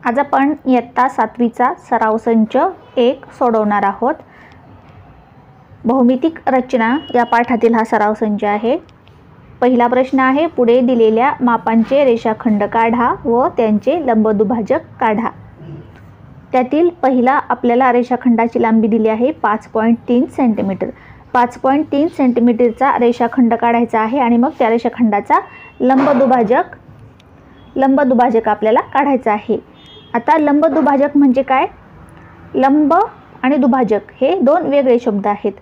आज आपण इयत्ता 7वीचा सराव संच 1 सोडवणार आहोत। भौमितिक रचना या पाठातील हा सराव संच आहे। पहिला प्रश्न आहे, पुढे दिलेल्या मापांचे रेषाखंड काढा व त्यांचे लंबदुभाजक काढा। त्यातील पहिला आपल्याला रेषाखंडाची लांबी दिली आहे 5.3 सेंटीमीटर। 5.3 सेंटीमीटरचा रेषाखंड काढायचा आहे आणि मग त्या रेषाखंडाचा लंबदुभाजक आपल्याला काढायचा आहे। आता लंबदुभाजक म्हणजे काय? लंब आणि दुभाजक हे दोन वेगळे शब्द आहेत।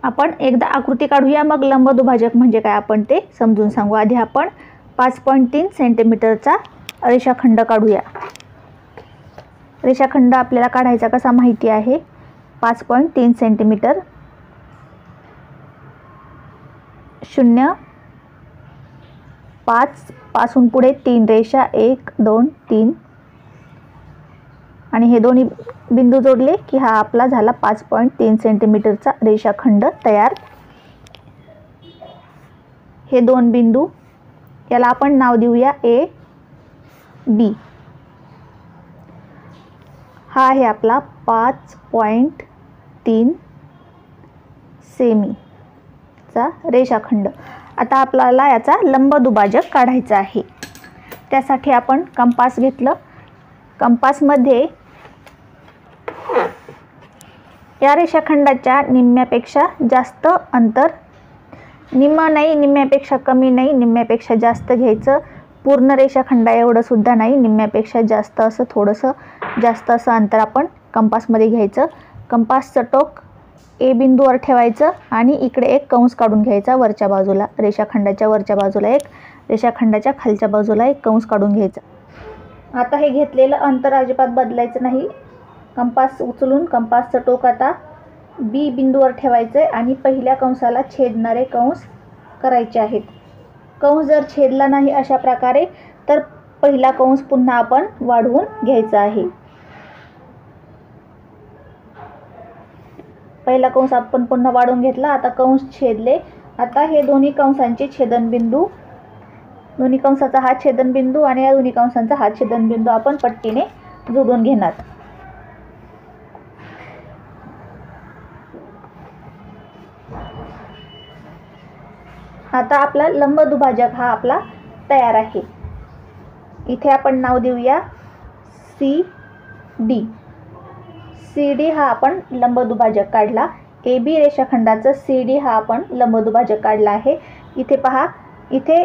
आपण एकदा आकृती काढूया, मग लंबदुभाजक म्हणजे काय आपण ते समजून सांगू। आधी आपण 5.3 सेंटीमीटरचा रेषाखंड काढूया। रेषाखंड आपल्याला काढायचा कसा माहिती आहे। 5.3 सेंटीमीटर, 0, 5 पासून पुढे 3 रेषा 1 2 3 आणि हे दोन्ही बिंदू जोडले की हा आपला झाला 5.3 सेंटीमीटरचा रेषाखंड तयार। हे दोन बिंदू, याला आपण नाव देऊया A B। हा आहे आपला 5.3 सेमीचा रेषाखंड। आता आपल्याला याचा लंबदुभाजक काढायचा आहे। त्यासाठी आपण कंपास घेतलं। कंपासमध्ये या रेषाखंडाच्या निम्म्यापेक्षा जास्त अंतर, निम्म नाही, निम्म्यापेक्षा कमी नाही, निम्म्यापेक्षा जास्त घ्यायचं। पूर्ण रेषाखंडा एवढं सुद्धा नाही, निम्म्यापेक्षा जास्त असं थोडंसं जास्त असं अंतर आपण कंपासमध्ये घ्यायचं। कंपासचं टोक A बिंदूवर ठेवायचं आणि इकडे एक कंस काढून घ्यायचा वरच्या बाजूला। रेषाखंडाच्या वरच्या बाजूला एक, रेषाखंडाच्या खालच्या बाजूला एक कंस काढून घ्यायचा। आता हे घेतलेलं अंतर अजिबात बदलायचं नाही। कंपास उचलून कंपासचं टोक आता B बिंदूवर ठेवायचं आणि पहिल्या कंसाला छेदणारे कंस करायचे आहेत। कंस जर छेदला नाही अशा प्रकारे तर पहिला कंस पुन्हा आपण वाढवून घ्यायचा आहे। पहिला कंस आपण पुन्हा वाढवून घेतला। आता कंस छेदले। आता हे दोन्ही कंसांचे छेदनबिंदू, दोन्ही कंसाचा हा छेदनबिंदू आणि या दोन्ही कंसांचा हा छेदनबिंदू आपण पट्टीने जोडून घेणार। आता आपला लंबदुभाजक हा आपला तयार आहे। इथे आपण नाव देऊया CD। CD हा आपण लंबदुभाजक काढला। AB रेषाखंडाचं CD हा आपण लंबदुभाजक काढला आहे। इथे पहा, इथे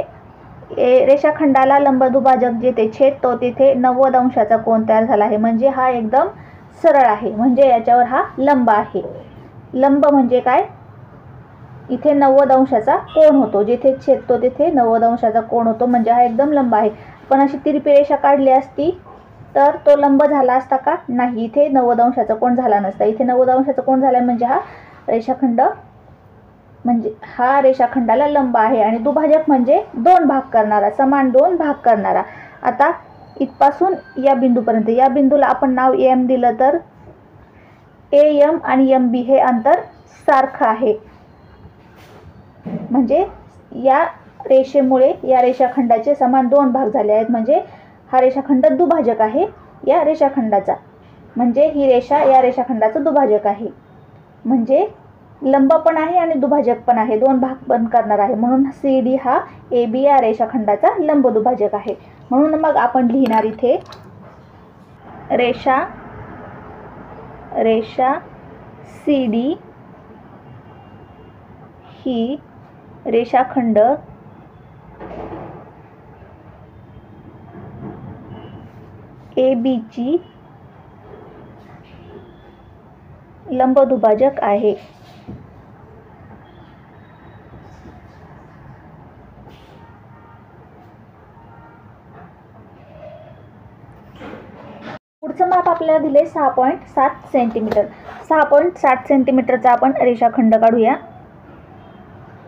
रेषाखंडाला लंबदुभाजक जिथे छेदतो तिथे 90 अंशाचा कोन तयार झाला आहे। म्हणजे हा एकदम सरळ आहे, म्हणजे याच्यावर हा लंब आहे। लंब म्हणजे काय? इथे 90 अंशाचा कोन होतो, जिथे छेदतो तिथे 90 अंशाचा कोन होतो, म्हणजे हा एकदम लंब आहे। पण अशी तिरपी रेषा काढली असती तर तो लंब झाला असता का? नाही, इथे 90 अंशाचा कोन झाला नसता। इथे 90 अंशाचा कोन झाला म्हणजे हा रेषाखंड, म्हणजे हा रेषाखंडाला लंब आहे। आणि दुभाजक म्हणजे दोन भाग करणारा, समान दोन भाग करणारा। आता इथपासून या बिंदूपर्यंत, या बिंदूला आपण नाव M दिलं तर AM आणि MB हे अंतर सारखं आहे। म्हणजे या रेषेमुळे या रेषाखंडाचे समान दोन भाग झाले आहेत, म्हणजे हा रेषाखंड दुभाजक आहे या रेषाखंडाचा। म्हणजे ही रेषा या रेषाखंडाचं दुभाजक आहे, म्हणजे लंब पण आहे आणि दुभाजक पण आहे, दोन भाग पण करणार आहे। म्हणून CD हा AB या रेषाखंडाचा लंबदुभाजक आहे। म्हणून मग आपण लिहिणार इथे रेषा CD ही रेषाखंड AB ची लंबदुभाजक आहे। पुढचं माप आपल्याला दिले 6.7 सेंटीमीटर। 6.7 सेंटीमीटरचा आपण रेषाखंड काढूया।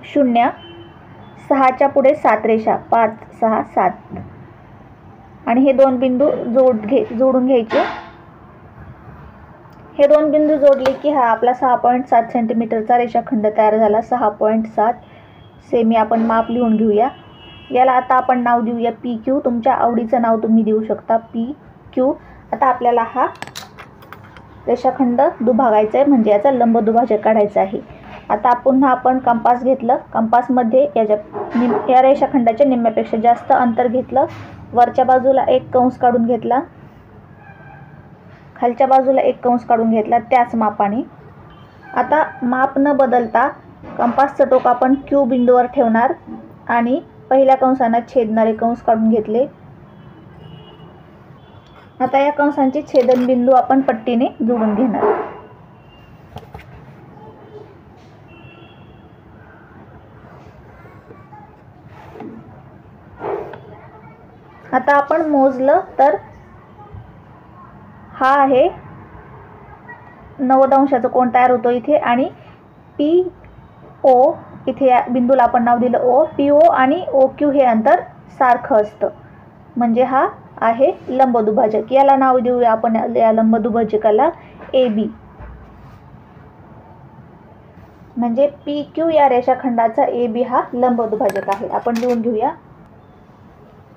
0, 6च्या पुढे 7 रेषा 5 6 7 आणि हे दोन बिंदू जोडून घ्यायचे। हे दोन बिंदू जोडले की हा आपला 6.7 सेंटीमीटरचा रेषाखंड तयार झाला। 6.7 सेमी आपण माप लिहून घेऊया। याला आता आपण नाव देऊया PQ. तुमच्या आवडीचं नाव तुम्ही देऊ शकता PQ. आता आपल्याला हा रेषाखंड दुभागायचा आहे, म्हणजे याचा लंब दुभाजक काढायचा आहे. आता आपण कंपास घेतलं, कंपासमध्ये या रेषाखंडाच्या निम्म्यापेक्षा जास्त अंतर घेतलं, वरच्या बाजूला एक कंस काढून घेतला, खालच्या बाजूला एक कंस काढून घेतला त्याच मापाने. आता माप न बदलता कंपासचं टोक आपण Q बिंदूवर ठेवणार आणि पहिल्या कंसांना छेदणारे कंस काढून घेतले. आता या कंसांचे छेदनबिंदू आपण पट्टीने जोडून घेणार. आता आपण मोजलं तर हा आहे 90 अंशाचा कोन तयार होतो इथे, आणि PO इथे या बिंदूला आपण नाव दिलं O. PO आणि OQ हे अंतर सारखं असतं, म्हणजे हा आहे लंबदुभाजक. याला नाव देऊया आपण या लंबदुभाजकाला AB. म्हणजे PQ या रेषाखंडाचा AB हा लंबदुभाजक आहे. आपण लिहून घेऊया.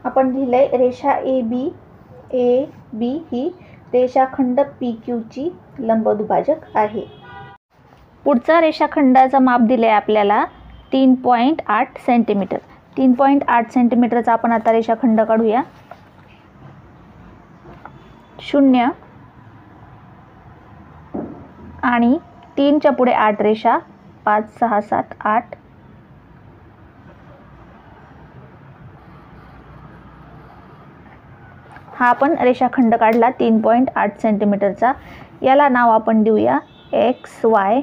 आपण लिहिलंय रेषा AB ही रेषाखंड PQ ची लंबदुभाजक आहे. पुढचा रेषाखंडाचं माप दिलंय आपल्याला 3.8 सेंटीमीटर. 3.8 सेंटीमीटरचा आपण आता रेषाखंड काढूया. 0 आणि 3च्या पुढे 8 रेषा, 5 6 7 8. हा आपण रेषाखंड काढला 3.8 सेंटीमीटरचा. याला नाव आपण देऊया XY.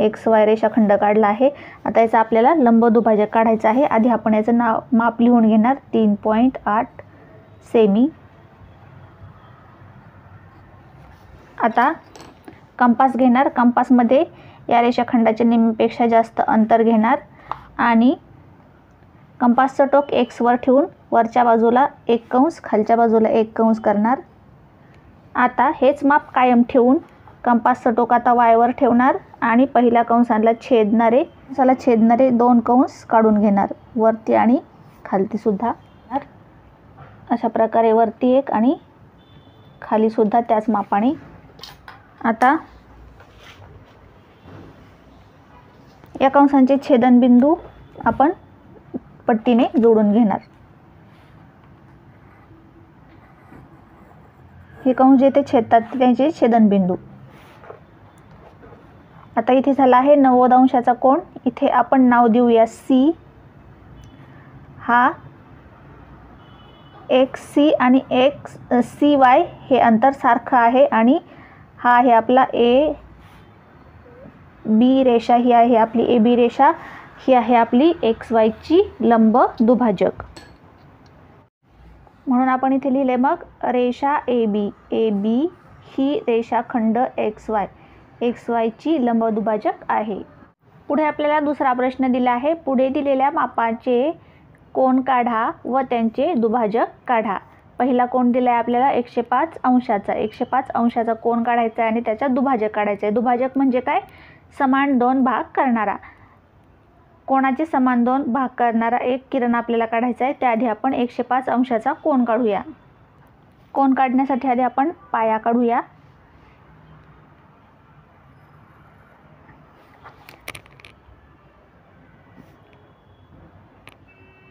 XY रेषाखंड काढला आहे. आता याचा आपल्याला लंबदुभाजक काढायचा आहे. आधी आपण याचं माप लिहून घेणार 3.8 सेमी. आता कंपास घेणार, कंपासमध्ये या रेषाखंडाच्या निम्म्यापेक्षा जास्त अंतर घेणार आणि कंपासचं टोक X वर ठेवून वरच्या बाजूला एक कंस, खालच्या बाजूला एक कंस करणार. आता हेच माप कायम ठेवून कंपासचं टोक आता Y वर ठेवणार आणि पहिल्या कंसाला छेदणारे 2 कंस काढून घेणार, वरती आणि खालती सुद्धा. अशा प्रकारे वरती एक आणि खाली सुद्धा त्याच मापाने. आता या कंसांचे छेदनबिंदू आपण पट्टीने जोडून घेणार. हे कंस जेथे छेदतात त्यांचे छेदनबिंदू. आता इथे झाला आहे 90 अंशाचा कोन. इथे आपण नाव देऊया C. हा XC आणि XCY हे अंतर सारखं आहे आणि हा आहे आपला AB रेषा. ही आहे आपली AB रेषा. ही आहे आपली XY ची लंब दुभाजक. म्हणून आपण इथे लिहिले मग रेषा AB ही रेषाखंड XY ची लंबदुभाजक आहे. पुढे आपल्याला दुसरा प्रश्न दिला आहे. पुढे दिलेल्या मापाचे कोन काढा व त्यांचे दुभाजक काढा. पहिला कोन दिला आहे आपल्याला 105 अंशाचा. 105 अंशाचा कोन काढायचा आहे आणि त्याचा दुभाजक काढायचा आहे. दुभाजक म्हणजे काय? समान 2 भाग करणारा. कोणाचे समान 2 भाग करणारा एक किरण आपल्याला काढायचा आहे. त्याआधी आपण 105 अंशाचा कोन काढूया. कोन काढण्यासाठी आधी आपण पाया काढूया.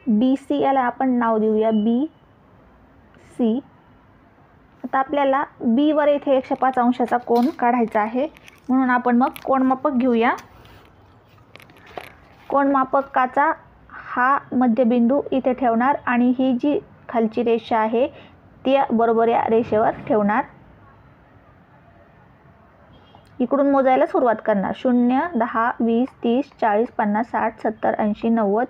BC याला आपण नाव देऊया BC. आता आपल्याला B वर इथे 105 अंशाचा कोन काढायचा आहे, म्हणून आपण मग कोनमापक घेऊया. कोनमापकाचा हा मध्यबिंदू इथे ठेवणार आणि ही जी खालची रेषा आहे ती बरोबर या रेषेवर ठेवणार. इकडून मोजायला सुरुवात करणार. 0 10 20 30 40 50 60 70 80 90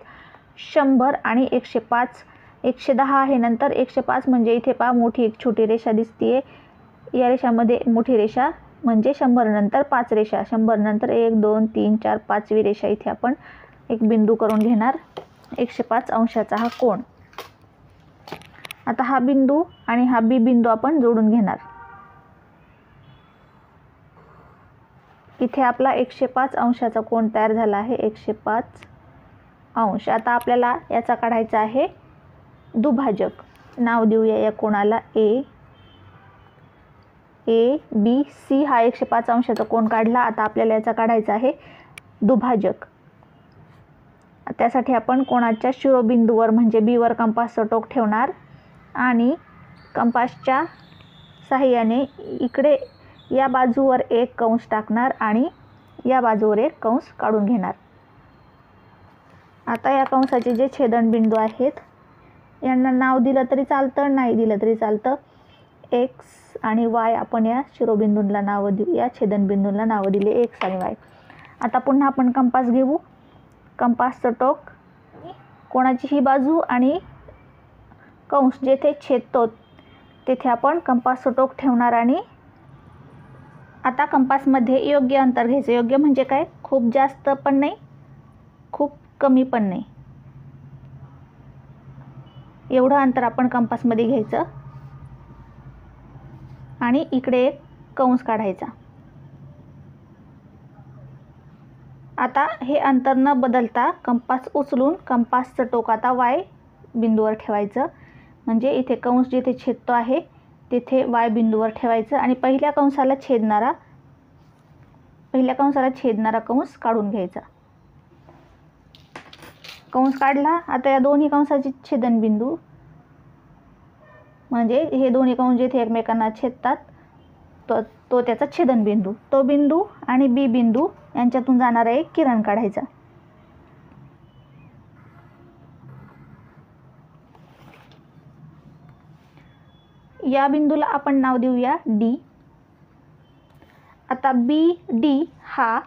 100 आणि 105. 110 आहे, नंतर 105 म्हणजे इथे पहा मोठी एक छोटी रेषा दिसतीये. या रेषामध्ये मोठी रेषा म्हणजे 100 नंतर 5 रेषा. 100 नंतर 1 2 3 4 5वी रेषा इथे आपण एक बिंदू करून घेणार. 105 अंशाचा हा कोन. आता हा बिंदू आणि हा B बिंदू आपण जोडून घेणार. इथे आपला 105 अंशाचा कोन तयार झाला आहे. 105 अंश. आता आपल्याला याचा काढायचा आहे दुभाजक. नाव देऊया या कोणाला ABC. हा 105 अंशाचा कोन काढला. आता आपल्याला याचा काढायचा आहे दुभाजक. त्यासाठी आपण कोणाच्या शिरोबिंदूवर म्हणजे B वर कंपासचं टोक ठेवणार आणि कंपासच्या साहाय्याने इकडे या बाजूवर एक कंस टाकणार आणि या बाजूवर एक कंस काढून घेणार. आता या कंसाचे जे छेदनबिंदू आहेत यांना नाव दिलं तरी चालतं, नाही दिलं तरी चालतं. X आणि Y आपण या शिरोबिंदूंना नावं देऊ, या छेदनबिंदूंना नावं दिले X आणि Y. आता पुन्हा आपण कंपास घेऊ. कंपासचं टोक कोणाची ही बाजू आणि कंस जेथे छेदतो तेथे आपण कंपासचं टोक ठेवणार आणि आता कंपासमध्ये योग्य अंतर घ्यायचं. योग्य म्हणजे काय, खूप जास्त पण नाही, खूप कमी पण नाही, एवढं अंतर आपण कंपासमध्ये घ्यायचं आणि इकडे एक कंस काढायचा. आता हे अंतर न बदलता कंपास उचलून कंपासचं टोक आता Y बिंदूवर ठेवायचं. म्हणजे इथे कंस जिथे छेदतो आहे तिथे Y बिंदूवर ठेवायचं आणि पहिल्या कंसाला छेदणारा कंस काढून घ्यायचा. कंस काढला. आता या दोन्ही कंसाचे छेदनबिंदू म्हणजे हे दोन्ही कंस जिथे एकमेकांना छेदतात तो त्याचा छेदनबिंदू, तो बिंदू आणि B बिंदू यांच्यातून जाणारा एक किरण काढायचा. या बिंदूला आपण नाव देऊया D. आता BD हा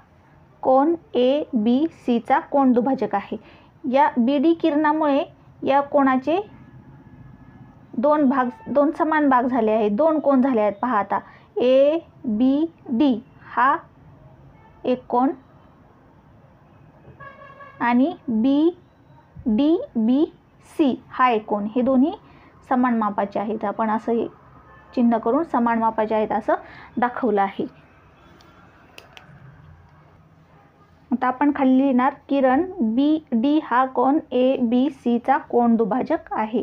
कोन ABC चा कोन दुभाजक आहे. या BD किरणामुळे या कोणाचे दोन समान भाग झाले आहेत, दोन कोन झाले आहेत. पहा आता ABD हा एक कोन आणि BDBC हा एक कोन. हे दोन्ही समान मापाचे आहेत. आपण असं चिन्ह करून समान मापाचे आहेत असं दाखवलं आहे. आता आपण खाली लिहिणार किरण BD हा कोन ABC चा कोन दुभाजक आहे.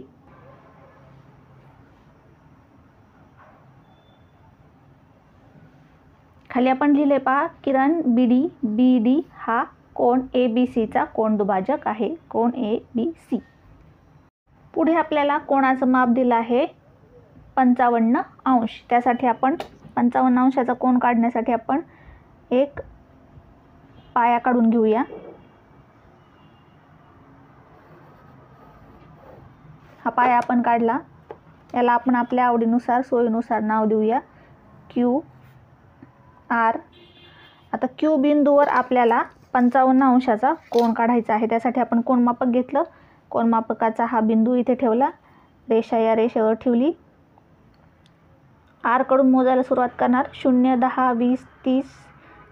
खाली आपण लिहिले पहा किरण BD हा कोन ABC चा कोन दुभाजक आहे, कोन ABC. पुढे आपल्याला कोणाचं माप दिलं आहे 55 अंश. त्यासाठी आपण 55 अंशाचा कोन काढण्यासाठी आपण एक पाया काढून घेऊया. हा पाया आपण काढला. याला आपण आपल्या आवडीनुसार सोयीनुसार नाव देऊया QR. आता Q बिंदूवर आपल्याला 55 अंशाचा कोन काढायचा आहे. त्यासाठी आपण कोनमापक घेतलं. कोनमापकाचा हा बिंदू इथे ठेवला. रेषा या रेषेवर ठेवली. R कडून मोजायला सुरुवात करणार. 0, 10, 20, 30,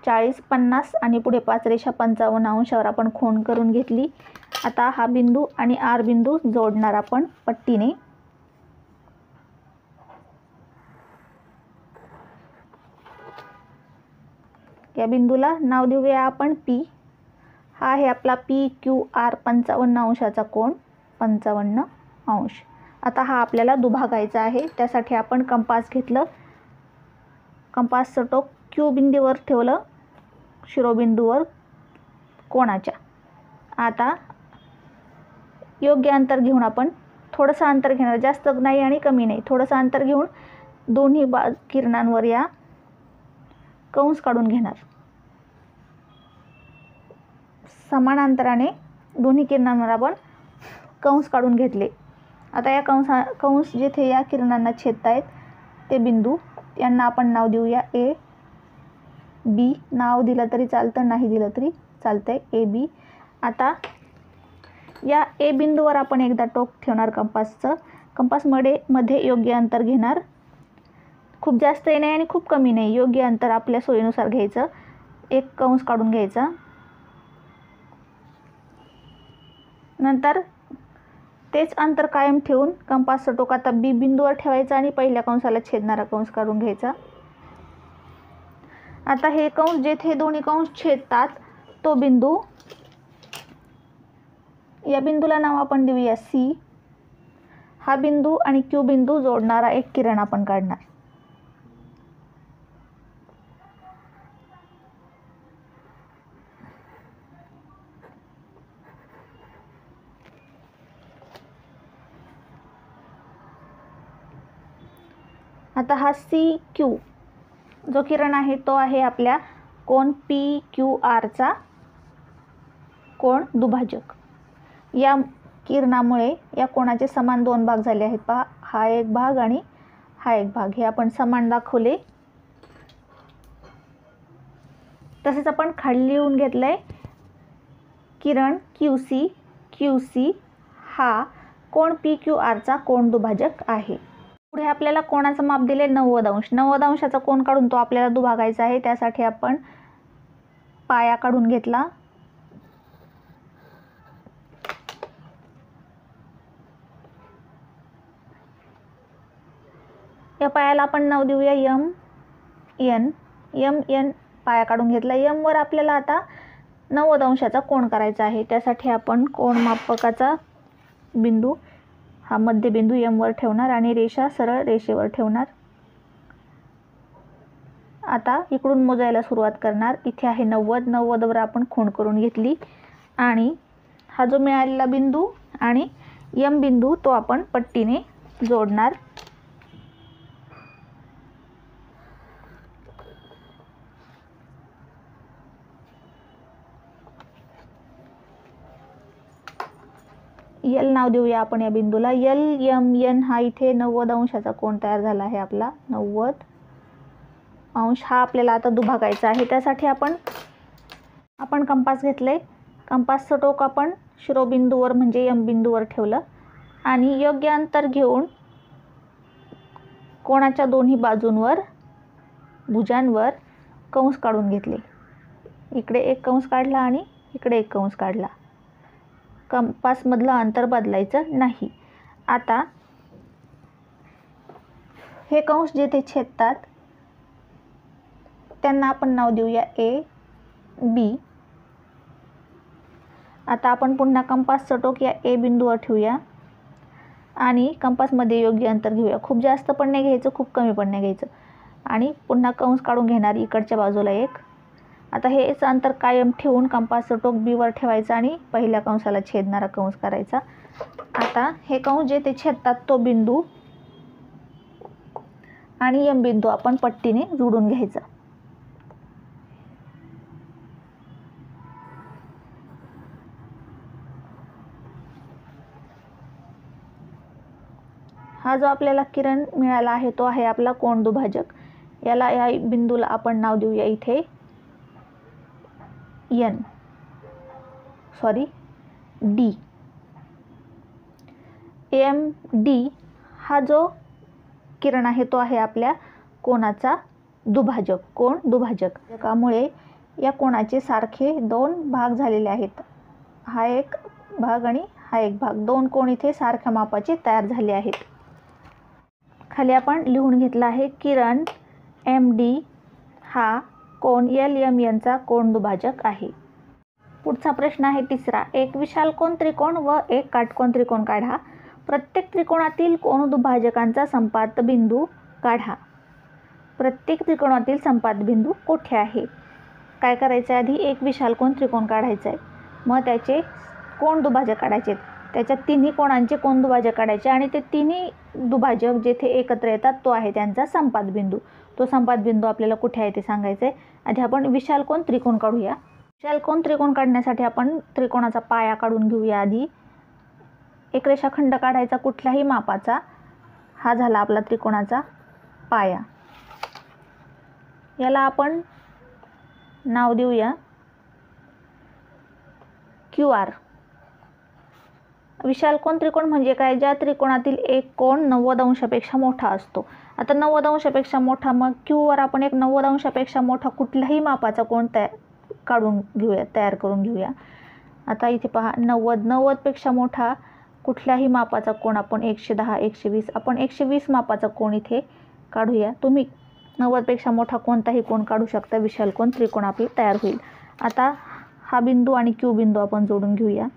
40, 50 आणि पुढे 5 रेषा 55 अंशावर आपण खूण करून घेतली. आता हा बिंदू आणि R बिंदू जोडणार आपण पट्टीने. या बिंदूला नाव देऊया आपण P. हा आहे आपला PQR 55 अंशाचा कोन, 55 अंश. आता हा आपल्याला दुभागायचा आहे. त्यासाठी आपण कंपास घेतलं. कंपासचं टोक Q बिंदूवर ठेवलं, शिरोबिंदूवर कोणाच्या. आता योग्य अंतर घेऊन आपण थोडंसं अंतर घेणार, जास्त नाही आणि कमी नाही, थोडंसं अंतर घेऊन दोन्ही किरणांवर या कंस काढून घेणार. समान अंतराने दोन्ही किरणांवर आपण कंस काढून घेतले. आता या कंस जिथे या किरणांना छेदत आहेत ते बिंदू, यांना आपण नाव देऊया AB. नाव दिलं तरी चालतं, नाही दिलं तरी चालतंय, AB. आता या A बिंदूवर आपण एकदा टोक ठेवणार कंपासचं. कंपासमध्ये योग्य अंतर घेणार. खूप जास्त नाही आणि खूप कमी नाही, योग्य अंतर आपल्या सोयीनुसार घ्यायचं. एक कंस काढून घ्यायचा. नंतर तेच अंतर कायम ठेवून कंपासचं टोक आता B बिंदूवर ठेवायचं आणि पहिल्या कंसाला छेदणारा कंस काढून घ्यायचा. आता हे कंस जेथे दोन्ही कंस छेदतात तो बिंदू या बिंदूला नाव आपण देऊया सी. हा बिंदू आणि क्यू बिंदू जोडणारा एक किरण आपण काढणार. आता हा सी क्यू जो किरण आहे तो आहे आपल्या कोन पी क्यू आरचा कोन दुभाजक. या किरणामुळे या कोणाचे समान दोन भाग झाले आहेत. पहा, हा एक भाग आणि हा एक भाग, हे आपण समान दाखवले. तसेच आपण खाली लिहून घेतलंय किरण क्यू सी हा कोन पी क्यू आरचा कोन दुभाजक आहे. पुढे आपल्याला कोणाचं माप दिले 90 अंश. 90 अंशाचा कोन काढून तो आपल्याला दुभागायचा आहे. त्यासाठी आपण पाया काढून घेतला. या पायाला आपण नाव देऊया एम एन. पाया काढून घेतला. एम वर आपल्याला आता 90 अंशाचा कोन करायचा आहे. त्यासाठी आपण कोन मापकाचा बिंदू हा मध्यबिंदू एम वर ठेवणार आणि रेषा सरळ रेषेवर ठेवणार. आता इकडून मोजायला सुरुवात करणार. इथे आहे 90 वर आपण खूण करून घेतली आणि हा जो मिळालेला बिंदू आणि एम बिंदू तो आपण पट्टीने जोडणार. यल नाव देऊया आपण या बिंदूला. एन हा इथे 90 अंशाचा कोन तयार झाला आहे आपला. 90 अंश हा आपल्याला आता दुभागायचा आहे. त्यासाठी आपण कंपास घेतले. कंपासचं टोक आपण शिरोबिंदूवर म्हणजे एम बिंदूवर ठेवलं आणि योग्य अंतर घेऊन कोणाच्या दोन्ही बाजूंवर भुजांवर कंस काढून घेतले. इकडे एक कंस काढला आणि इकडे एक कंस काढला. कंपासमधलं अंतर बदलायचं नाही. आता हे कंस जेथे छेदतात त्यांना आपण नाव देऊया ए बी. आता आपण पुन्हा कंपासचं टोक या ए बिंदूवर ठेवूया आणि कंपासमध्ये योग्य अंतर घेऊया. खूप जास्त पण नाही घ्यायचं, खूप कमी पण नाही घ्यायचं. आणि पुन्हा कंस काढून घेणार इकडच्या बाजूला एक. आता हेच अंतर कायम ठेवून कंपासचं टोक बी वर ठेवायचं आणि पहिल्या कंसाला छेदणारा कंस करायचा. आता हे कंस जे ते छेदतात तो बिंदू आणि एम बिंदू आपण पट्टीने जोडून घ्यायचा. हा जो आपल्याला किरण मिळाला आहे तो आहे आपला कोन दुभाजक. याला या बिंदूला आपण नाव देऊया इथे डी. एम डी हा जो किरण आहे तो आहे आपल्या कोनाचा दुभाजक, कोन दुभाजक. त्यामुळे या कोनाचे सारखे दोन भाग झालेले आहेत. हा एक भाग आणि हा एक भाग, दोन कोन इथे सारख्या मापाचे तयार झाले आहेत. खाली आपण लिहून घेतला आहे किरण एम डी हा कोन LMN चा कोन दुभाजक आहे. पुढचा प्रश्न आहे तिसरा. एक विशालकोन त्रिकोण व एक काटकोन त्रिकोण काढा. प्रत्येक त्रिकोणातील कोन दुभाजकांचा संपात बिंदू काढा. प्रत्येक त्रिकोणातील संपात बिंदू कुठे आहे? काय करायचं आहे, आधी एक विशालकोन त्रिकोण काढायचा आहे. मग त्याचे कोन दुभाजक काढायचे. त्याच्या तिन्ही कोणांचे कोन दुभाजक काढायचे आणि ते तिन्ही दुभाजक जेथे एकत्र येतात तो आहे त्यांचा संपात बिंदू. तो संपात बिंदू आपल्याला कुठे आहे ते सांगायचं आहे. आधी आपण विशालकोन त्रिकोण काढूया. विशालकोन त्रिकोण काढण्यासाठी आपण त्रिकोणाचा पाया काढून घेऊया. आधी एक रेषाखंड काढायचा कुठल्याही मापाचा. हा झाला आपला त्रिकोणाचा पाया. याला आपण नाव देऊया QR. विशालकोन त्रिकोण म्हणजे काय? ज्या त्रिकोणातील एक कोन 90 अंशापेक्षा मोठा असतो. आता 90 अंशापेक्षा मोठा, मग Q वर आपण एक 90 अंशापेक्षा मोठा कुठल्याही मापाचा कोन तयार करून घेऊया. आता इथे पहा 90 पेक्षा मोठा कुठल्याही मापाचा कोन आपण 110 120 आपण 120 मापाचा कोन इथे काढूया. तुम्ही 90 पेक्षा मोठा कोणताही कोन काढू शकता. विशालकोन त्रिकोण आपले तयार होईल. आता हा बिंदू आणि Q बिंदू आपण जोडून घेऊया.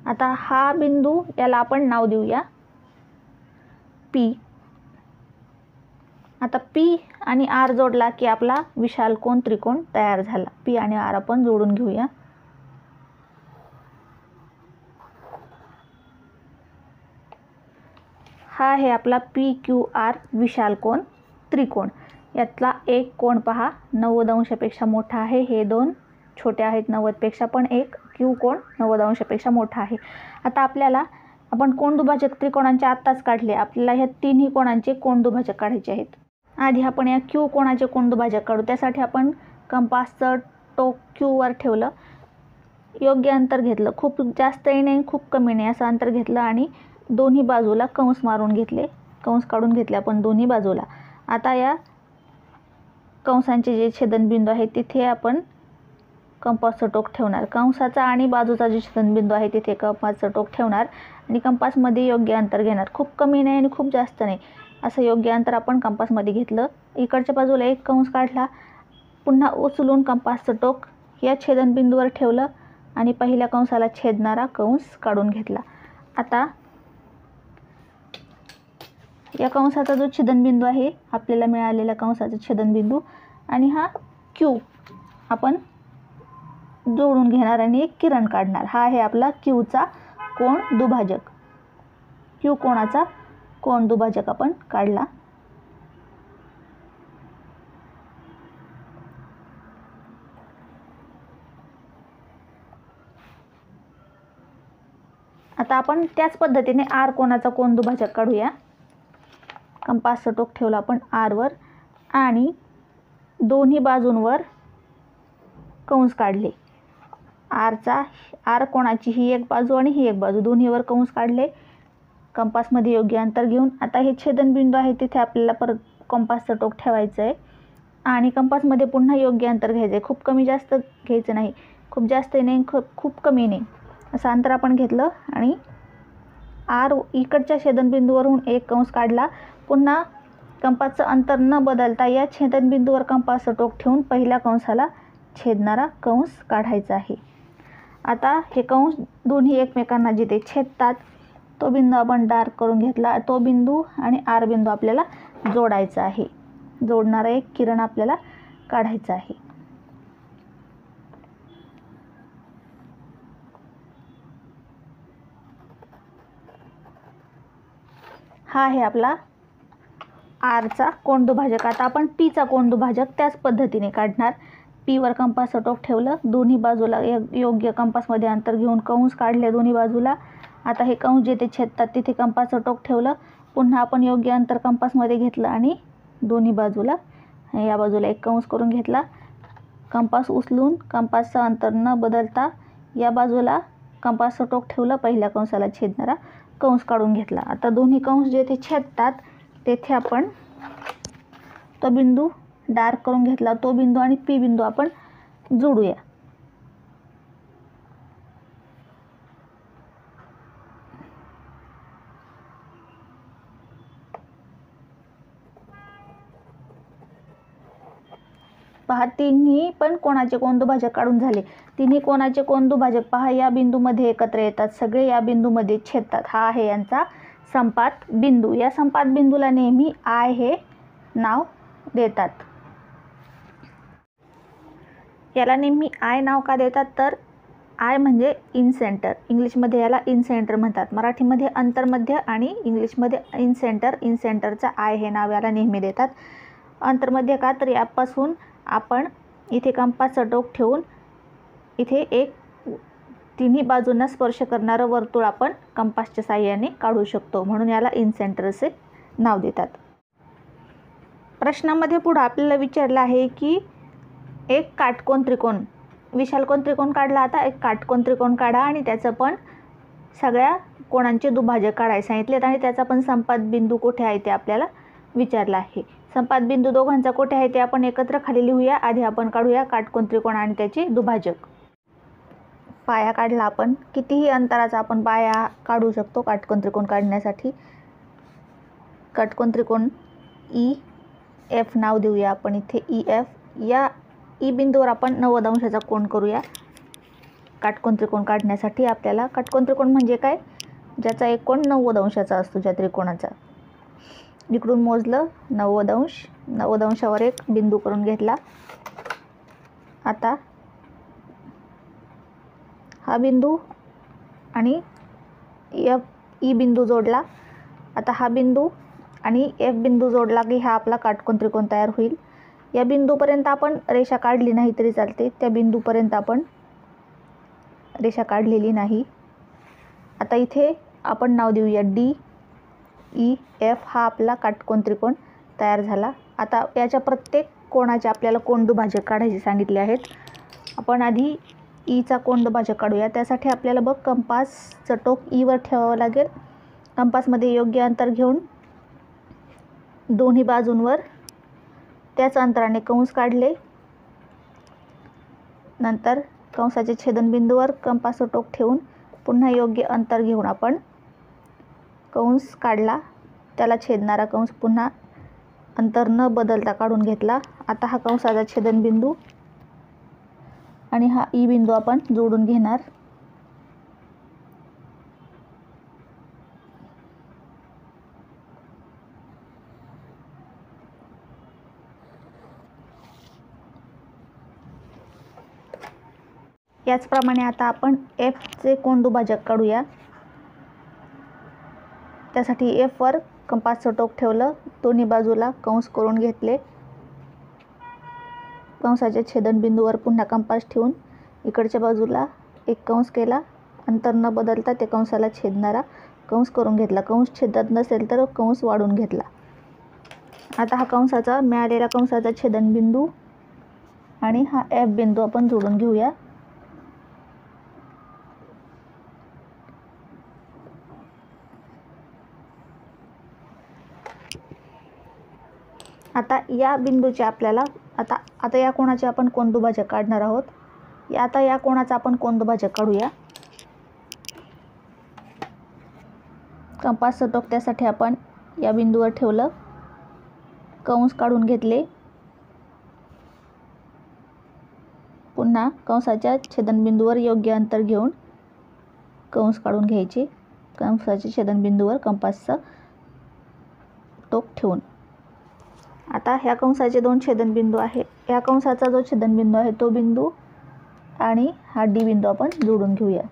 आता हा बिंदू याला आपण नाव देऊया P. आता P आणि R जोडला की आपला विशालकोन त्रिकोण तयार झाला. P आणि R आपण जोडून घेऊया. हा आहे आपला PQR विशालकोन त्रिकोण. यातला एक कोण पहा 90 अंशापेक्षा मोठा आहे. हे दोन छोटे आहेत 90 पेक्षा, पण एक Q कोण 90 अंशापेक्षा मोठा आहे. आता आपल्याला आपण कोणदुभाजक त्रिकोणांचे आत्ताच काढले. आपल्याला ह्या तिन्ही कोणांचे कोणदुभाजक काढायचे आहेत. आधी आपण या Q कोणाचे कोणदुभाजक काढू. त्यासाठी आपण कंपासचं टोक Q वर ठेवलं, योग्य अंतर घेतलं, खूप जास्तही नाही खूप कमी नाही असं अंतर घेतलं आणि दोन्ही बाजूला कंस मारून घेतले, कंस काढून घेतले आपण दोन्ही बाजूला. आता या कंसांचे जे छेदनबिंदू आहेत तिथे आपण कंपासचं टोक ठेवणार. कंसाचा आणि बाजूचा जे छेदनबिंदू आहे तिथे कंपासचं टोक ठेवणार आणि कंपासमध्ये योग्य अंतर घेणार. खूप कमी नाही आणि खूप जास्त नाही असं योग्य अंतर आपण कंपासमध्ये घेतलं. इकडच्या बाजूला एक कंस काढला, पुन्हा उचलून कंपासचं टोक या छेदनबिंदूवर ठेवलं आणि पहिल्या कंसाला छेदणारा कंस काढून घेतला. आता या कंसाचा जो छेदनबिंदू आहे आपल्याला मिळालेला कंसाचा छेदनबिंदू आणि हा Q आपण जोडून घेणार आणि एक किरण काढणार. हा आहे आपला Qचा कोण दुभाजक. Q कोणाचा कोण दुभाजक आपण काढला. आता आपण त्याच पद्धतीने R कोणाचा कोण दुभाजक काढूया. कंपासचं टोक ठेवलं आपण R वर आणि दोन्ही बाजूंवर कंस काढले. R कोणाची ही एक बाजू आणि ही एक बाजू दोन्हीवर कंस काढले कंपासमध्ये योग्य अंतर घेऊन. आता हे छेदनबिंदू आहे तिथे आपल्याला परत कंपासचं टोक ठेवायचं आहे आणि कंपासमध्ये पुन्हा योग्य अंतर घ्यायचं आहे. खूप कमी जास्त घ्यायचं नाही, खूप जास्त नाही खूप कमी नाही असं अंतर आपण घेतलं आणि R इकडच्या छेदनबिंदूवरून एक कंस काढला. पुन्हा कंपासचं अंतर न बदलता या छेदनबिंदूवर कंपासचं टोक ठेवून पहिल्या कंसाला छेदणारा कंस काढायचा आहे. आता हे कंस दोन्ही एकमेकांना जिथे छेदतात तो बिंदू आपण डार्क करून घेतला. तो बिंदू आणि R बिंदू आपल्याला जोडायचा आहे. जोडणारा एक किरण आपल्याला काढायचा आहे. हा आहे आपला Rचा कोणदुभाजक. आता आपण Pचा कोणदुभाजक त्याच पद्धतीने काढणार. P वर कंपासचं टोक ठेवलं, दोन्ही बाजूला योग्य कंपासमध्ये अंतर घेऊन कंस काढले दोन्ही बाजूला. आता हे कंस जिथे छेदतात तिथे कंपासचं टोक ठेवलं, पुन्हा आपण योग्य अंतर कंपासमध्ये घेतलं आणि दोन्ही बाजूला या बाजूला एक कंस करून घेतला. कंपास उचलून कंपासचं अंतर न बदलता या बाजूला कंपासचं टोक ठेवलं, पहिल्या कंसाला छेदणारा कंस काढून घेतला. आता दोन्ही कंस जेथे छेदतात तेथे आपण तो बिंदू डार्क करून घेतला. तो बिंदू आणि P बिंदू आपण जोडूया. पहा तिन्ही पण कोणाचे कोणदुभाजक काढून झाले. तिन्ही कोणाचे कोणदुभाजक पहा या बिंदूमध्ये एकत्र येतात, सगळे या बिंदूमध्ये छेदतात. हा आहे यांचा संपात बिंदू. या संपात बिंदूला नेहमी I हे नाव देतात. याला नेहमी I नाव का देतात तर I म्हणजे इन सेंटर. इंग्लिशमध्ये याला इन सेंटर म्हणतात. मराठीमध्ये अंतर्मध्य आणि इंग्लिशमध्ये इन सेंटर. इन सेंटरचा I हे नाव याला नेहमी देतात. अंतर्मध्य का तर यापासून आपण इथे कंपासचं टोक ठेवून इथे एक तिन्ही बाजूंना स्पर्श करणारं वर्तुळ आपण कंपासच्या साहाय्याने काढू शकतो, म्हणून याला इन सेंटर असे नाव देतात. प्रश्नामध्ये पुढे आपल्याला विचारलं आहे की एक काटकोन त्रिकोण, विशालकोन त्रिकोण काढला. आता एक काटकोन त्रिकोण काढा आणि त्याचं पण सगळ्या कोणांचे दुभाजक काढायला सांगितलेत आणि त्याचा पण संपात बिंदू कुठे आहे ते आपल्याला विचारलं आहे. संपात बिंदू दोघांचा कुठे आहे ते आपण एकत्र खाली लिहूया. आधी आपण काढूया काटकोन त्रिकोण आणि त्याचे दुभाजक. पाया काढला आपण. कितीही अंतराचा आपण पाया काढू शकतो काटकोन त्रिकोण काढण्यासाठी. काटकोन त्रिकोण EF नाव देऊया आपण इथे EF. या E बिंदूवर आपण 90 अंशाचा कोन करूया. काटकोन त्रिकोण काढण्यासाठी आपल्याला काटकोन त्रिकोण म्हणजे काय, ज्याचा एक कोन 90 अंशाचा असतो ज्या त्रिकोणाचा. इकडून मोजलं 90 अंश, 90 अंशावर एक बिंदू करून घेतला. आता हा बिंदू आणि ई बिंदू जोडला. आता हा बिंदू आणि एफ बिंदू जोडला की हा आपला काटकोन त्रिकोण तयार होईल. या बिंदूपर्यंत आपण रेषा काढली नाही तरी चालते, त्या बिंदूपर्यंत आपण रेषा काढलेली नाही. आता इथे आपण नाव देऊया DEF, हा आपला काटकोन त्रिकोण तयार झाला. आता याच्या प्रत्येक कोणाचे आपल्याला कोनदुभाजक काढायचे सांगितले आहेत. आपण आधी ईचा कोनदुभाजक काढूया. त्यासाठी आपल्याला बघ कंपासचं टोक ईवर ठेवावं लागेल. कंपासमध्ये योग्य अंतर घेऊन दोन्ही बाजूंवर त्याच अंतराने कंस काढले. नंतर कंसाच्या छेदनबिंदूवर कंपासचं टोक ठेवून पुन्हा योग्य अंतर घेऊन आपण कंस काढला. त्याला छेदणारा कंस पुन्हा अंतर न बदलता काढून घेतला. आता हा कंसाचा छेदनबिंदू आणि हा ई बिंदू आपण जोडून घेणार. याचप्रमाणे आता आपण एफचे कोनदुभाजक काढूया. त्यासाठी एफवर कंपासचं टोक ठेवलं, दोन्ही बाजूला कंस करून घेतले. कंसाच्या छेदनबिंदूवर पुन्हा कंपास ठेवून इकडच्या बाजूला एक कंस केला. अंतर न बदलता ते कंसाला छेदणारा कंस करून घेतला. कंस छेदत नसेल तर कंस वाढून घेतला. आता हा कंसाचा मिळालेला कंसाचा छेदनबिंदू आणि हा एफ बिंदू आपण जोडून घेऊया. आता या बिंदूचे आपल्याला आता या कोणाचे आपण कोनदुभाजक काढणार आहोत. आता या कोणाचा आपण कोनदुभाजक काढूया. कंपासचं टोक त्यासाठी आपण या बिंदूवर ठेवलं, कंस काढून घेतले. पुन्हा कंसाच्या छेदनबिंदूवर योग्य अंतर घेऊन कंस काढून घ्यायचे. कंसाच्या छेदनबिंदूवर कंपासचं टोक ठेवून आता ह्या कंसाचे दोन छेदनबिंदू आहे. या कंसाचा जो छेदनबिंदू आहे तो बिंदू आणि हा डी बिंदू आपण जोडून घेऊया.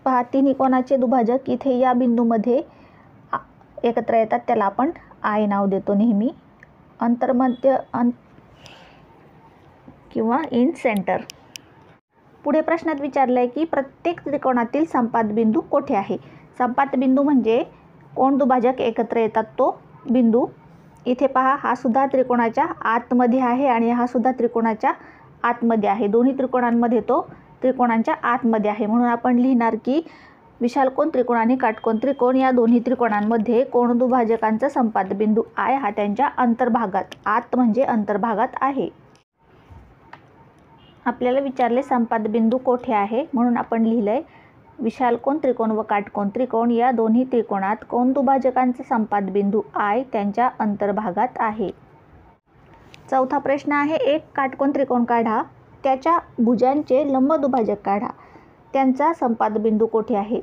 पहा, तिन्ही कोणाचे दुभाजक इथे या बिंदूमध्ये एकत्र येतात. त्याला आपण आय नाव देतो नेहमी. अंतर्मध्य किंवा इन सेंटर. पुढे प्रश्नात विचारलं आहे की प्रत्येक त्रिकोणातील संपात बिंदू कोठे आहे. संपात बिंदू म्हणजे कोण दुभाजक एकत्र येतात तो बिंदू. इथे पहा, हा सुद्धा त्रिकोणाच्या आतमध्ये आहे आणि हा सुद्धा त्रिकोणाच्या आतमध्ये आहे. दोन्ही त्रिकोणांमध्ये तो त्रिकोणांच्या आतमध्ये आहे. म्हणून आपण लिहिणार की विशालकोन त्रिकोण आणि काटकोन त्रिकोण या दोन्ही त्रिकोणांमध्ये कोणदुभाजकांचा संपात बिंदू आय हा त्यांच्या अंतर्भागात, आत म्हणजे अंतर्भागात आहे. आपल्याला विचारले संपात बिंदू कोठे आहे, म्हणून आपण लिहिलंय विशालकोन त्रिकोण व काटकोन त्रिकोण या दोन्ही त्रिकोणात कोणदुभाजकांचा संपात बिंदू आय त्यांच्या अंतर्भागात आहे. चौथा प्रश्न आहे, एक काटकोन त्रिकोण काढा, त्याच्या भुजांचे लंबदुभाजक काढा, त्यांचा संपात बिंदू कोठे आहे.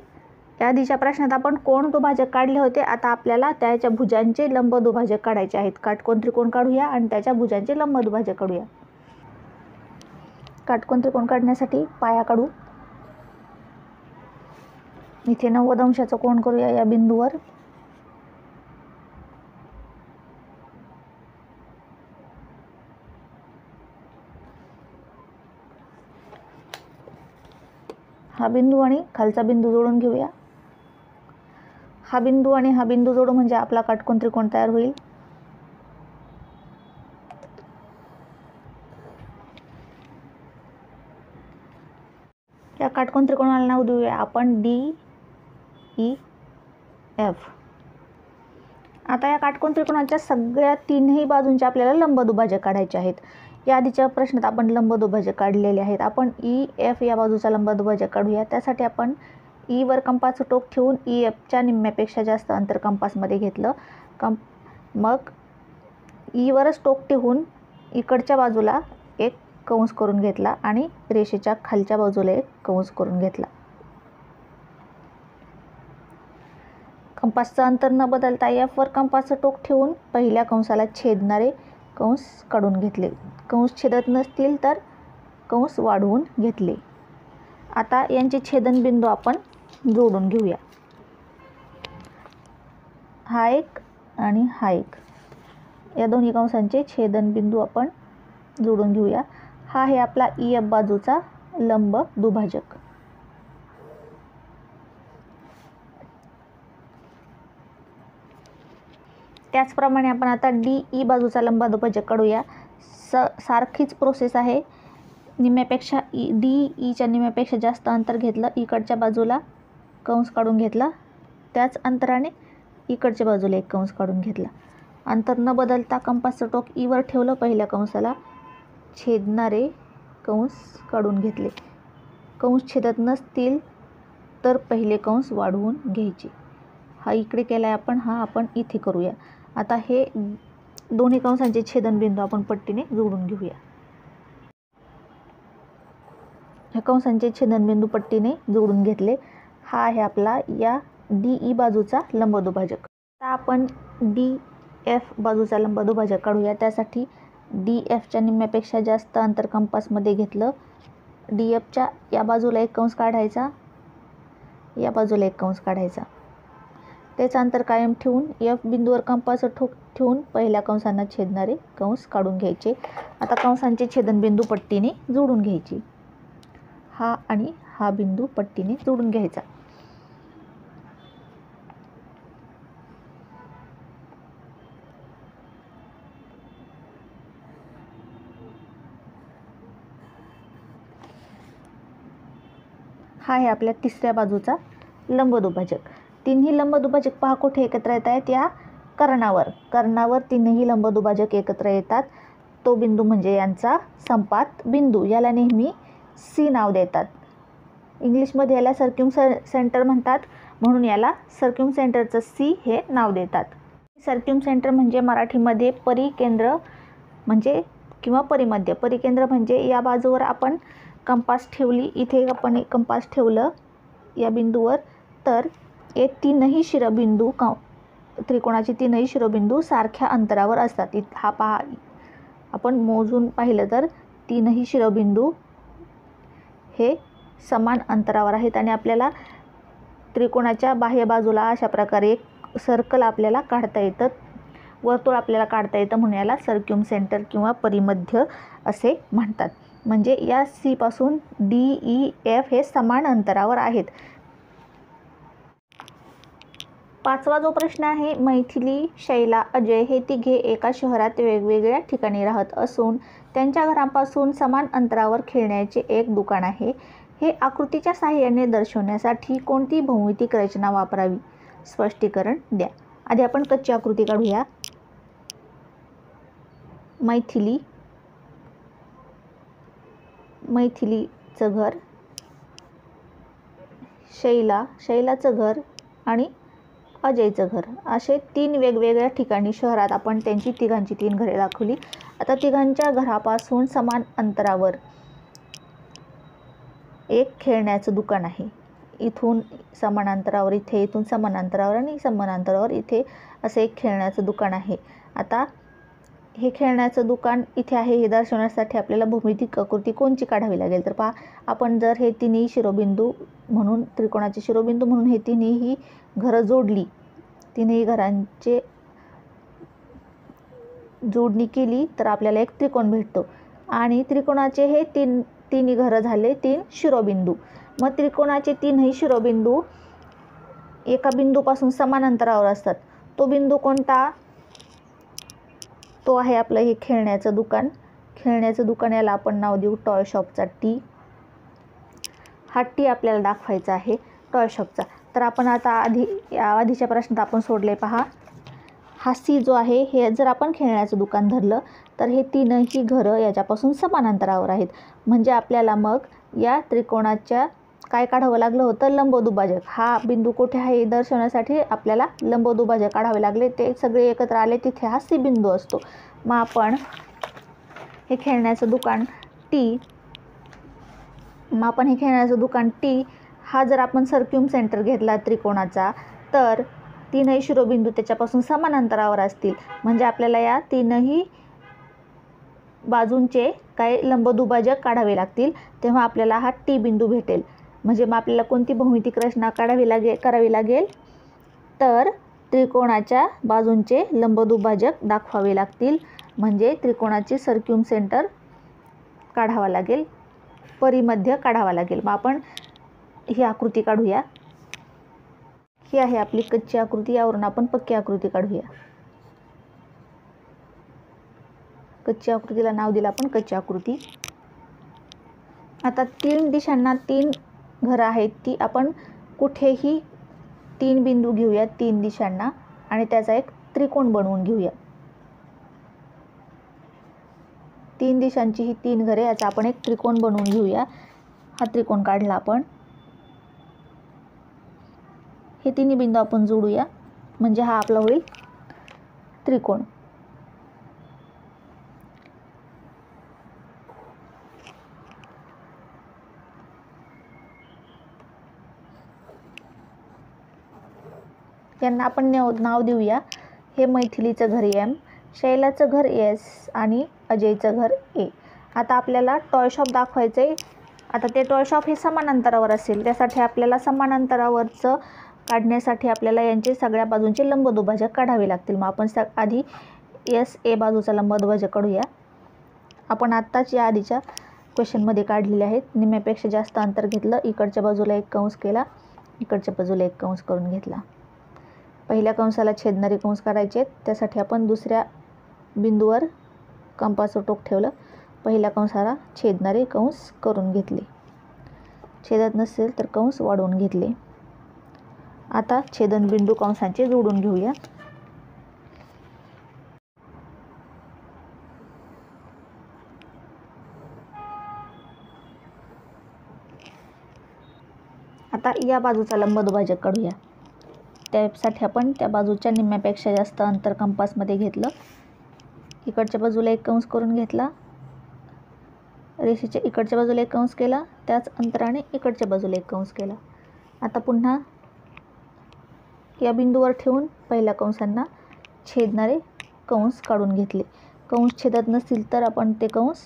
या आधीच्या प्रश्नात आपण कोणदुभाजक काढले होते. आता आपल्याला त्याच्या भुजांचे लंबदुभाजक काढायचे आहेत. काटकोन त्रिकोण काढूया आणि त्याच्या भुजांचे लंबदुभाजक काढूया. काटकोन त्रिकोण काढण्यासाठी पाया काढू. इथे 90 अंशाचा कोन करूया या बिंदूवर. हा बिंदू आणि खालचा बिंदू जोडून घेऊया. हा बिंदू आणि हा बिंदू जोडू म्हणजे आपला काटकोन त्रिकोण तयार होईल. या काटकोन त्रिकोणाला नाव देऊया आपण DEF. आता या काटकोन त्रिकोणाच्या सगळ्या तीनही बाजूंचे आपल्याला लंबदुभाजक काढायचे आहेत. या आधीच्या प्रश्नात आपण लंबदुभाजक काढलेले आहेत. आपण EF या बाजूचा लंबदुभाजक काढूया. त्यासाठी आपण E वर कंपासचं टोक ठेवून EF च्या निम्म्यापेक्षा जास्त अंतर कंपासमध्ये घेतलं. मग ईवरच टोक ठेवून इकडच्या बाजूला एक कंस करून घेतला आणि रेषेच्या खालच्या बाजूला एक कंस करून घेतला. कंपासचं अंतर न बदलता F वर कंपासचं टोक ठेवून पहिल्या कंसाला छेदणारे कंस काढून घेतले. कंस छेदत नसतील तर कंस वाढवून घेतले. आता यांचे छेदनबिंदू आपण जोडून घेऊया. हा एक आणि हा एक, या दोन्ही कंसांचे छेदनबिंदू आपण जोडून घेऊया. हा आहे आपला EF बाजूचा लंब दुभाजक. त्याचप्रमाणे आपण आता DE बाजूचा लंब दुभाजक काढूया. सारखीच प्रोसेस आहे. निम्म्यापेक्षा DEच्या निम्म्यापेक्षा जास्त अंतर घेतलं, इकडच्या बाजूला कंस काढून घेतला, त्याच अंतराने इकडच्या बाजूला एक कंस काढून घेतला. अंतर न बदलता कंपासचं टोक ईवर ठेवलं, पहिल्या कंसाला छेदणारे कंस काढून घेतले. कंस छेदत नसतील तर पहिले कंस वाढवून घ्यायचे. हा इकडे केला आहे आपण, हा आपण इथे करूया. आता हे दोन्ही कंसांचे छेदनबिंदू आपण पट्टीने जोडून घेऊया. ह्या कंसांचे छेदनबिंदू पट्टीने जोडून घेतले. हा आहे आपला या DE बाजूचा लंबदुभाजक. आता आपण DF बाजूचा लंबदुभाजक काढूया. त्यासाठी DFच्या निम्म्यापेक्षा जास्त अंतर कंपासमध्ये घेतलं. DFच्या या बाजूला एक कंस काढायचा, या बाजूला एक कंस काढायचा. त्याचं अंतर कायम ठेवून F बिंदूवर कंपासचं टोक ठेवून पहिल्या कंसांना छेदणारे कंस काढून घ्यायचे. आता कंसांचे छेदनबिंदू पट्टीने जोडून घ्यायचे. हा आणि हा बिंदू पट्टीने जोडून घ्यायचा. हा आहे आपल्या तिसऱ्या बाजूचा लंबदुभाजक. तिन्ही लंबदुभाजक पहा कुठे एकत्र येत आहेत, या कर्णावर. कर्णावर तिन्ही लंबदुभाजक एकत्र येतात. तो बिंदू म्हणजे यांचा संपात बिंदू. याला नेहमी C नाव देतात. इंग्लिशमध्ये याला सर्क्युम सेंटर म्हणतात, म्हणून याला सर्क्युम सेंटरचं C हे नाव देतात. सर्क्युम सेंटर म्हणजे मराठीमध्ये परिकेंद्र म्हणजे किंवा परिमध्य. परिकेंद्र म्हणजे या बाजूवर आपण कंपास ठेवली, इथे आपण एक कंपास ठेवलं या बिंदूवर, तर हे तीनही शिरोबिंदू त्रिकोणाचे तीनही शिरोबिंदू सारख्या अंतरावर असतात. हा पहा, आपण मोजून पाहिलं तर तीनही शिरोबिंदू हे समान अंतरावर आहेत आणि आपल्याला त्रिकोणाच्या बाह्य बाजूला अशा प्रकारे एक सर्कल आपल्याला काढता येतं, वर्तुळ आपल्याला काढता येतं, म्हणून याला सर्क्युम सेंटर किंवा परिमध्य असे म्हणतात. म्हणजे या C पासून DEF हे समान अंतरावर आहेत. पाचवा जो प्रश्न आहे, मैथिली, शैला, अजय हे तिघे एका शहरात वेगवेगळ्या ठिकाणी राहत असून त्यांच्या घरापासून समान अंतरावर खेळण्याचे एक दुकान आहे. हे आकृतीच्या साहाय्याने दर्शवण्यासाठी कोणती भौमितिक रचना वापरावी? स्पष्टीकरण द्या. आधी आपण कच्ची आकृती काढूया. मैथिली, मैथिलीचं घर, शैला, शैलाचं घर आणि अजयचं घर, असे तीन वेगवेगळ्या ठिकाणी शहरात आपण त्यांची तिघांची तीन घरे दाखवली. आता तिघांच्या घरापासून समान अंतरावर एक खेळण्याचं दुकान आहे. इथून समान अंतरावर इथे, इथून समान अंतरावर आणि समान अंतरावर इथे असं एक खेळण्याचं दुकान आहे. आता हे खेळण्याचं दुकान इथे आहे हे दर्शवण्यासाठी आपल्याला भौमितिक आकृती कोणची काढावी लागेल? तर पहा, आपण जर हे तिन्ही शिरोबिंदू म्हणून त्रिकोणाचे शिरोबिंदू म्हणून हे तिन्ही घरं जोडली, तिन्ही घरांचे जोडणी केली तर आपल्याला एक त्रिकोण भेटतो. आणि त्रिकोणाचे हे तिन्ही घरं झाले तीन शिरोबिंदू. मग त्रिकोणाचे तीनही शिरोबिंदू एका बिंदूपासून समान अंतरावर असतात. तो बिंदू कोणता? तो आहे आपलं हे खेळण्याचं दुकान. खेळण्याचं दुकान याला आपण नाव देऊ टॉय शॉपचा T. हा T आपल्याला दाखवायचा आहे टॉय शॉपचा. तर आपण आता आधीच्या प्रश्नात आपण सोडले पहा, हा C जो आहे हे जर आपण खेळण्याचं दुकान धरलं तर हे तीनही घरं याच्यापासून समान अंतरावर आहेत. म्हणजे आपल्याला मग या त्रिकोणाच्या काय काढावं लागलं होतं, लंबदुभाजक. हा बिंदू कुठे आहे हे दर्शवण्यासाठी आपल्याला लंबदुभाजक काढावे लागले. ते सगळे एकत्र आले तिथे हा सी बिंदू असतो. मग आपण हे खेळण्याचं दुकान टी हा जर आपण सर्क्युम सेंटर घेतला त्रिकोणाचा, तर तीनही शिरोबिंदू त्याच्यापासून समान अंतरावर असतील. म्हणजे आपल्याला या तीनही बाजूंचे काय लंबदुभाजक काढावे लागतील, तेव्हा आपल्याला हा टी बिंदू भेटेल. म्हणजे मग आपल्याला कोणती भौमितिक रचना करावी लागेल, तर त्रिकोणाच्या बाजूंचे लंबदुभाजक दाखवावे लागतील. म्हणजे त्रिकोणाची सर्क्युम सेंटर काढावा लागेल, परिमध्य काढावा लागेल. मग आपण ही आकृती काढूया. ही आहे आपली कच्ची आकृती. यावरून आपण पक्की आकृती काढूया. कच्ची आकृतीला नाव दिलं आपण कच्ची आकृती. आता 3 दिशांना 3 घरं आहेत, ती आपण कुठेही 3 बिंदू घेऊया 3 दिशांना आणि त्याचा एक त्रिकोण बनवून घेऊया. 3 दिशांची ही 3 घरे, याचा आपण एक त्रिकोण बनवून घेऊया. हा त्रिकोण काढला आपण. हे तिन्ही बिंदू आपण जोडूया, म्हणजे हा आपला होईल त्रिकोण. यांना आपण नाव देऊया. हे मैथिलीचं घर M, शैलाचं घर S आणि अजयचं घर A. आता आपल्याला टॉय शॉप दाखवायचं आहे. आता ते टॉय शॉप हे समान अंतरावर असेल, त्यासाठी आपल्याला समान अंतरावरचं काढण्यासाठी आपल्याला यांचे सगळ्या बाजूंचे लंबदुभाजक काढावे लागतील. मग आपण आधी SA बाजूचा लंबदुभाजक काढूया. आपण आत्ताच या आधीच्या क्वेश्चनमध्ये काढलेले आहेत. निम्म्यापेक्षा जास्त अंतर घेतलं, इकडच्या बाजूला एक कंस केला, इकडच्या बाजूला एक कंस करून घेतला. पहिल्या कंसाला छेदणारे कंस काढायचे आहेत, त्यासाठी आपण दुसऱ्या बिंदूवर कंपासचं टोक ठेवलं, पहिल्या कंसाला छेदणारे कंस करून घेतले. छेदत नसेल तर कंस वाढवून घेतले. आता छेदनबिंदू कंसांचे जोडून घेऊया. आता या बाजूचा लंबदुभाजक काढूया. त्यासाठी आपण त्या बाजूच्या निम्म्यापेक्षा जास्त अंतर कंपासमध्ये घेतलं, इकडच्या बाजूला एक कंस करून घेतला, रेषेच्या इकडच्या बाजूला एक कंस केला, त्याच अंतराने इकडच्या बाजूला एक कंस केला. आता पुन्हा या बिंदूवर ठेवून पहिल्या कंसांना छेदणारे कंस काढून घेतले. कंस छेदत नसतील तर आपण ते कंस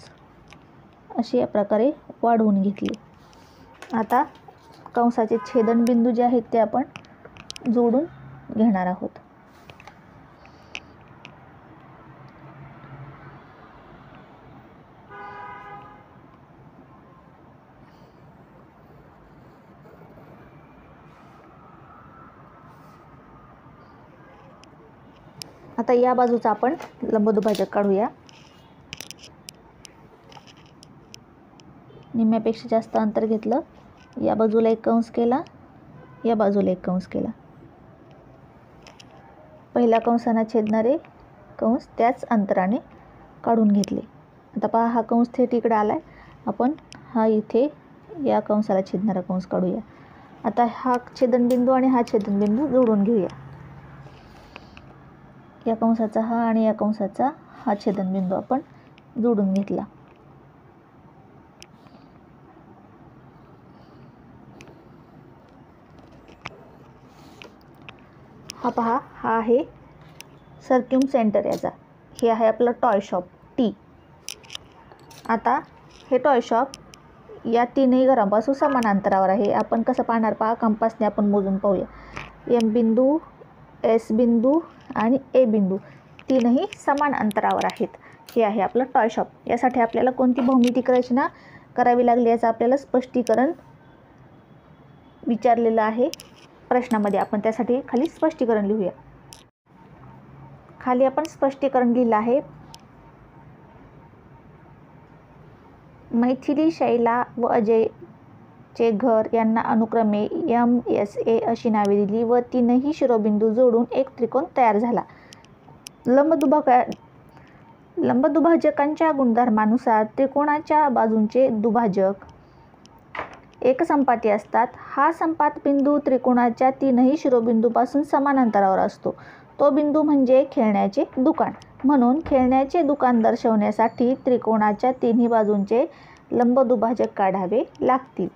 असे या प्रकारे वाढवून घेतले. आता कंसाचे छेदनबिंदू जे आहेत ते आपण जोडून घेणार आहोत. आता या बाजूचा आपण लंबदुभाजक काढूया. निम्म्यापेक्षा जास्त अंतर घेतलं, या बाजूला एक कंस केला, या बाजूला एक कंस केला. पहिल्या कंसांना छेदणारे कंस त्याच अंतराने काढून घेतले. आता पहा, हा कंस थेट इकडे आलाय, आपण हा इथे या कंसाला छेदणारा कंस काढूया. आता हा छेदनबिंदू आणि हा छेदनबिंदू जोडून घेऊया. या कंसाचा हा आणि या कंसाचा हा छेदनबिंदू आपण जोडून घेतला. हा पहा, हा आहे सर्क्युम सेंटर याचा. हे आहे आपलं टॉय शॉप T. आता हे टॉय शॉप या तीनही घरांपासून समान अंतरावर आहे. आपण कसं पाहणार पहा, कंपासने आपण मोजून पाहूया. M बिंदू, S बिंदू आणि A बिंदू तीनही समान अंतरावर आहेत. हे आहे आपलं टॉय शॉप. यासाठी आपल्याला कोणती भौमितिक रचना करावी लागली याचं आपल्याला स्पष्टीकरण विचारलेलं आहे प्रश्नामध्ये. आपण त्यासाठी खाली स्पष्टीकरण लिहूया. खाली आपण स्पष्टीकरण लिहिलं आहे. मैथिली, शैला व अजयचे घर यांना अनुक्रमे MSA अशी नावे दिली व तीनही शिरोबिंदू जोडून एक त्रिकोण तयार झाला. लंबदुभाजकांच्या गुणधर्मानुसार त्रिकोणाच्या बाजूंचे दुभाजक एकसंपाती असतात. हा संपात बिंदू त्रिकोणाच्या तीनही शिरोबिंदूपासून समान अंतरावर असतो. तो बिंदू म्हणजे खेळण्याचे दुकान. म्हणून खेळण्याचे दुकान दर्शवण्यासाठी त्रिकोणाच्या तिन्ही बाजूंचे लंबदुभाजक काढावे लागतील.